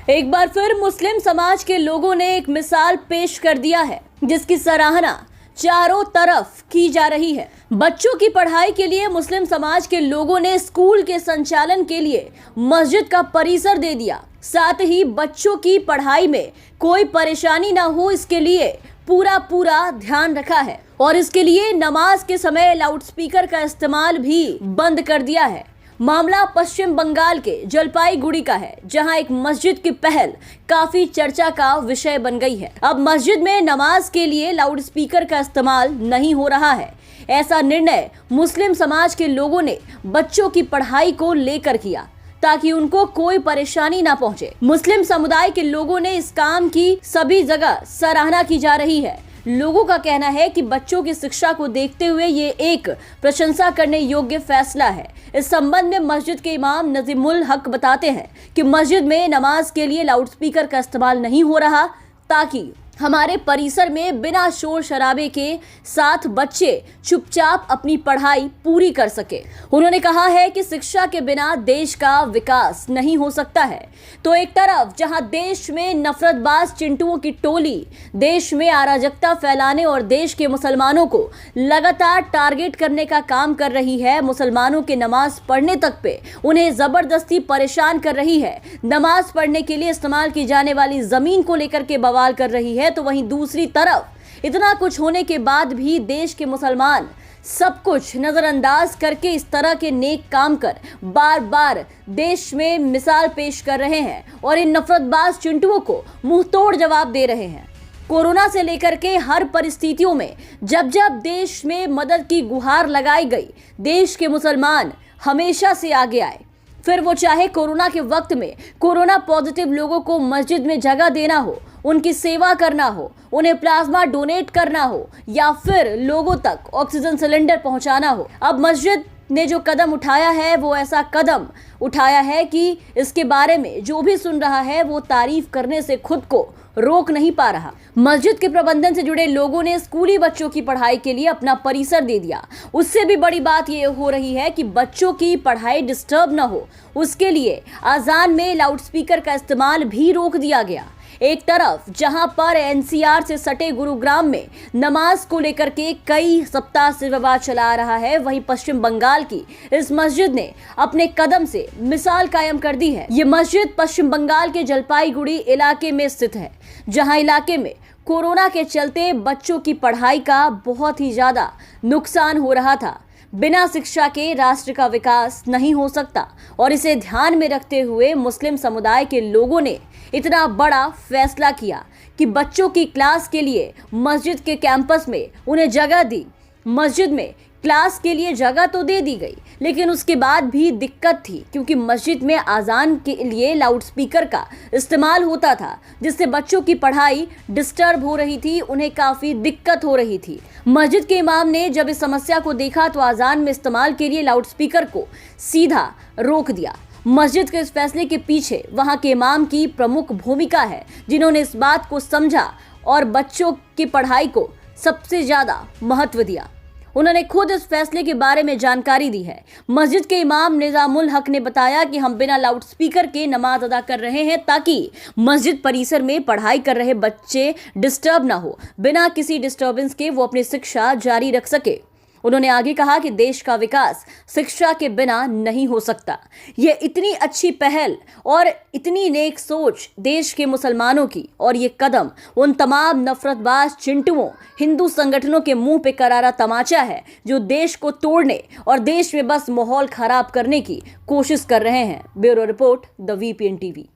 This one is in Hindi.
एक बार फिर मुस्लिम समाज के लोगों ने एक मिसाल पेश कर दिया है जिसकी सराहना चारों तरफ की जा रही है। बच्चों की पढ़ाई के लिए मुस्लिम समाज के लोगों ने स्कूल के संचालन के लिए मस्जिद का परिसर दे दिया। साथ ही बच्चों की पढ़ाई में कोई परेशानी ना हो इसके लिए पूरा ध्यान रखा है और इसके लिए नमाज के समय लाउडस्पीकर का इस्तेमाल भी बंद कर दिया है। मामला पश्चिम बंगाल के जलपाईगुड़ी का है, जहां एक मस्जिद की पहल काफी चर्चा का विषय बन गई है। अब मस्जिद में नमाज के लिए लाउडस्पीकर का इस्तेमाल नहीं हो रहा है। ऐसा निर्णय मुस्लिम समाज के लोगों ने बच्चों की पढ़ाई को लेकर किया ताकि उनको कोई परेशानी ना पहुंचे। मुस्लिम समुदाय के लोगों ने इस काम की सभी जगह सराहना की जा रही है। लोगों का कहना है कि बच्चों की शिक्षा को देखते हुए ये एक प्रशंसा करने योग्य फैसला है। इस संबंध में मस्जिद के इमाम नजीमुल हक बताते हैं कि मस्जिद में नमाज के लिए लाउडस्पीकर का इस्तेमाल नहीं हो रहा ताकि हमारे परिसर में बिना शोर शराबे के साथ बच्चे चुपचाप अपनी पढ़ाई पूरी कर सके। उन्होंने कहा है कि शिक्षा के बिना देश का विकास नहीं हो सकता है। तो एक तरफ जहां देश में नफरतबाज चिंटुओं की टोली देश में अराजकता फैलाने और देश के मुसलमानों को लगातार टारगेट करने का काम कर रही है, मुसलमानों के नमाज पढ़ने तक पे उन्हें जबरदस्ती परेशान कर रही है, नमाज पढ़ने के लिए इस्तेमाल की जाने वाली जमीन को लेकर के बवाल कर रही है, तो वहीं दूसरी तरफ इतना कुछ होने के बाद भी देश के मुसलमान सब कुछ नजरअंदाज करके इस तरह के नेक काम कर बार बार देश में मिसाल पेश कर रहे हैं और इन नफरतबाज चिंटुओं को मुंह तोड़ जवाब दे रहे हैं। कोरोना से लेकर के हर परिस्थितियों में जब जब देश में मदद की गुहार लगाई गई, देश के मुसलमान हमेशा से आगे आए। फिर वो चाहे कोरोना के वक्त में कोरोना पॉजिटिव लोगों को मस्जिद में जगह देना हो, उनकी सेवा करना हो, उन्हें प्लाज्मा डोनेट करना हो या फिर लोगों तक ऑक्सीजन सिलेंडर पहुंचाना हो। अब मस्जिद ने जो कदम उठाया है वो ऐसा कदम उठाया है कि इसके बारे में जो भी सुन रहा है वो तारीफ करने से खुद को रोक नहीं पा रहा। मस्जिद के प्रबंधन से जुड़े लोगों ने स्कूली बच्चों की पढ़ाई के लिए अपना परिसर दे दिया। उससे भी बड़ी बात ये हो रही है कि बच्चों की पढ़ाई डिस्टर्ब ना हो उसके लिए अजान में लाउडस्पीकर का इस्तेमाल भी रोक दिया गया। एक तरफ जहां पर एनसीआर से सटे गुरुग्राम में नमाज को लेकर के कई सप्ताह से विवाद चला आ रहा है, वहीं पश्चिम बंगाल की इस मस्जिद ने अपने कदम से मिसाल कायम कर दी है। ये मस्जिद पश्चिम बंगाल के जलपाईगुड़ी इलाके में स्थित है, जहां इलाके में कोरोना के चलते बच्चों की पढ़ाई का बहुत ही ज्यादा नुकसान हो रहा था। बिना शिक्षा के राष्ट्र का विकास नहीं हो सकता और इसे ध्यान में रखते हुए मुस्लिम समुदाय के लोगों ने इतना बड़ा फैसला किया कि बच्चों की क्लास के लिए मस्जिद के कैंपस में उन्हें जगह दी। मस्जिद में क्लास के लिए जगह तो दे दी गई, लेकिन उसके बाद भी दिक्कत थी क्योंकि मस्जिद में अजान के लिए लाउडस्पीकर का इस्तेमाल होता था, जिससे बच्चों की पढ़ाई डिस्टर्ब हो रही थी, उन्हें काफ़ी दिक्कत हो रही थी। मस्जिद के इमाम ने जब इस समस्या को देखा तो अजान में इस्तेमाल के लिए लाउडस्पीकर को सीधा रोक दिया। मस्जिद के इस फैसले के पीछे वहां के इमाम की प्रमुख भूमिका है, जिन्होंने इस बात को समझा और बच्चों की पढ़ाई को सबसे ज़्यादा महत्व दिया। उन्होंने खुद इस फैसले के बारे में जानकारी दी है। मस्जिद के इमाम निजामुल हक ने बताया कि हम बिना लाउडस्पीकर के नमाज अदा कर रहे हैं ताकि मस्जिद परिसर में पढ़ाई कर रहे बच्चे डिस्टर्ब ना हो, बिना किसी डिस्टर्बेंस के वो अपनी शिक्षा जारी रख सके। उन्होंने आगे कहा कि देश का विकास शिक्षा के बिना नहीं हो सकता। ये इतनी अच्छी पहल और इतनी नेक सोच देश के मुसलमानों की और ये कदम उन तमाम नफरतबाज चिंटुओं हिंदू संगठनों के मुंह पे करारा तमाचा है जो देश को तोड़ने और देश में बस माहौल खराब करने की कोशिश कर रहे हैं। Bureau report, the VPN TV.